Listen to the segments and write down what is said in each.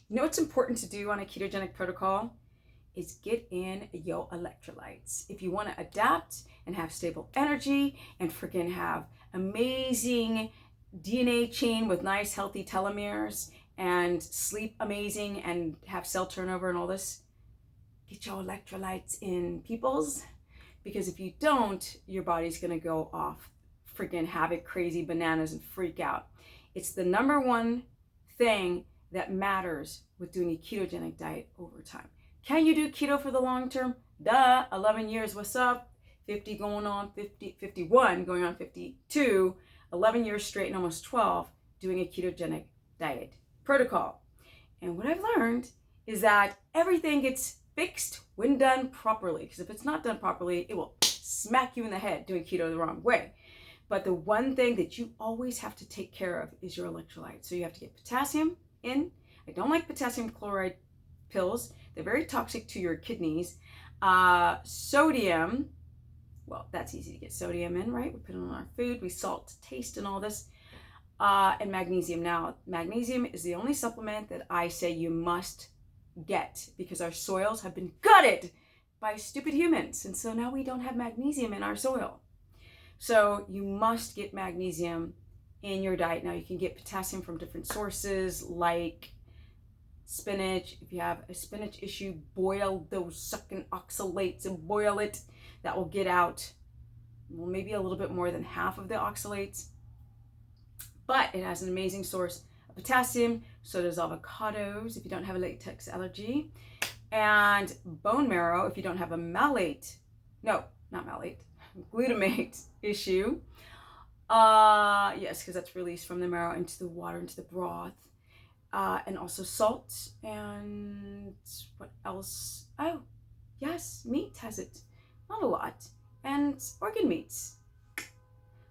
You know what's important to do on a ketogenic protocol is get in your electrolytes. If you want to adapt and have stable energy and freaking have amazing DNA chain with nice healthy telomeres and sleep amazing and have cell turnover and all this, get your electrolytes in, peoples. Because if you don't, your body's gonna go off freaking havoc, crazy bananas, and freak out. It's the number one thing that matters with doing a ketogenic diet over time. Can you do keto for the long term? Duh, 11 years, what's up? 50 going on 50, 51 going on 52, 11 years straight and almost 12 doing a ketogenic diet protocol. And what I've learned is that everything gets fixed when done properly. Because if it's not done properly, it will smack you in the head doing keto the wrong way. But the one thing that you always have to take care of is your electrolytes. So you have to get potassium in. I don't like potassium chloride pills. They're very toxic to your kidneys. Sodium, well, that's easy to get sodium in, right? We put it on our food. We salt to taste and all this. And magnesium. Now, magnesium is the only supplement that I say you must get because our soils have been gutted by stupid humans. And so now we don't have magnesium in our soil. So you must get magnesium in your diet. Now you can get potassium from different sources like spinach. If you have a spinach issue, boil those sucking oxalates and boil it. That will get out, well, maybe a little bit more than half of the oxalates. But it has an amazing source of potassium. So does avocados if you don't have a latex allergy. And bone marrow if you don't have a glutamate issue. Yes, because that's released from the marrow into the water, into the broth. And also salt. And what else? Oh, yes, meat has it. Not a lot. And organ meats.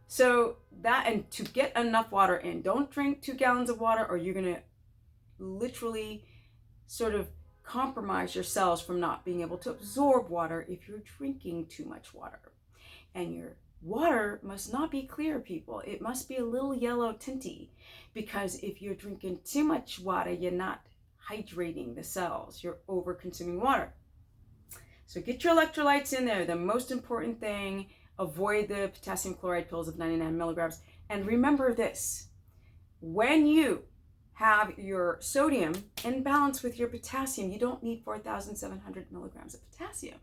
So that, and to get enough water in, don't drink 2 gallons of water or you're going to literally sort of compromise your cells from not being able to absorb water if you're drinking too much water. And your water must not be clear, people. It must be a little yellow tinty, because if you're drinking too much water, you're not hydrating the cells. You're over consuming water. So get your electrolytes in there. The most important thing, avoid the potassium chloride pills of 99 milligrams. And remember this, when you have your sodium in balance with your potassium, you don't need 4,700 milligrams of potassium.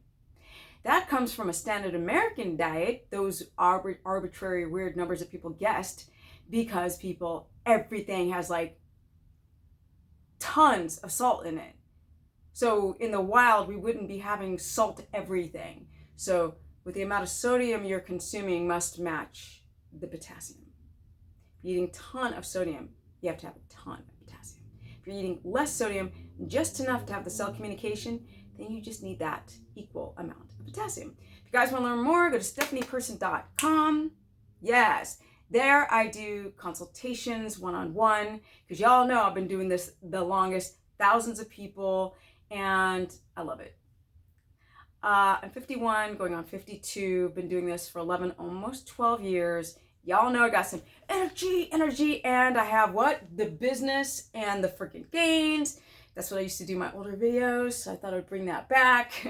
That comes from a standard American diet, those arbitrary weird numbers that people guessed, because everything has like tons of salt in it. So in the wild, we wouldn't be having salt everything. So with the amount of sodium you're consuming must match the potassium. If you're eating a ton of sodium, you have to have a ton of potassium. If you're eating less sodium, just enough to have the cell communication, then you just need that equal amount of potassium. If you guys want to learn more, go to stephanieperson.com. Yes, there I do consultations one-on-one, because y'all know I've been doing this the longest, thousands of people, and I love it. I'm 51, going on 52, been doing this for 11, almost 12 years. Y'all know I got some energy, and I have what? The business and the freaking gains. That's what I used to do in my older videos, so I thought I'd bring that back.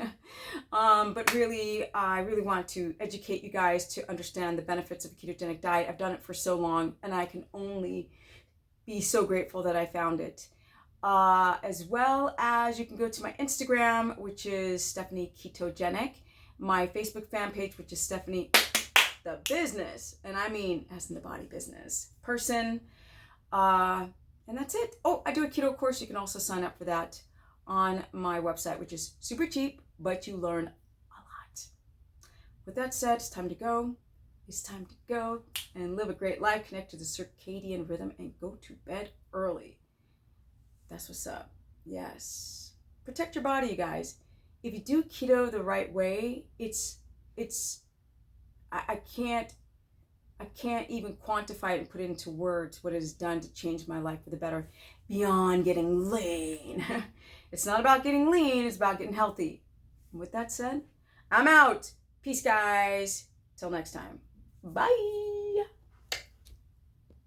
But really, I really want to educate you guys to understand the benefits of a ketogenic diet. I've done it for so long, and I can only be so grateful that I found it. As well as you can go to my Instagram, which is Stephanie Ketogenic, my Facebook fan page, which is Stephanie the Business, and I mean as in the body business person. And that's it. Oh, I do a keto course. You can also sign up for that on my website, which is super cheap, but you learn a lot. With that said, it's time to go. It's time to go and live a great life, connect to the circadian rhythm, and go to bed early. That's what's up. Yes. Protect your body, you guys. If you do keto the right way, I can't even quantify it and put it into words what it has done to change my life for the better beyond getting lean. It's not about getting lean, it's about getting healthy. And with that said, I'm out. Peace, guys. Till next time. Bye.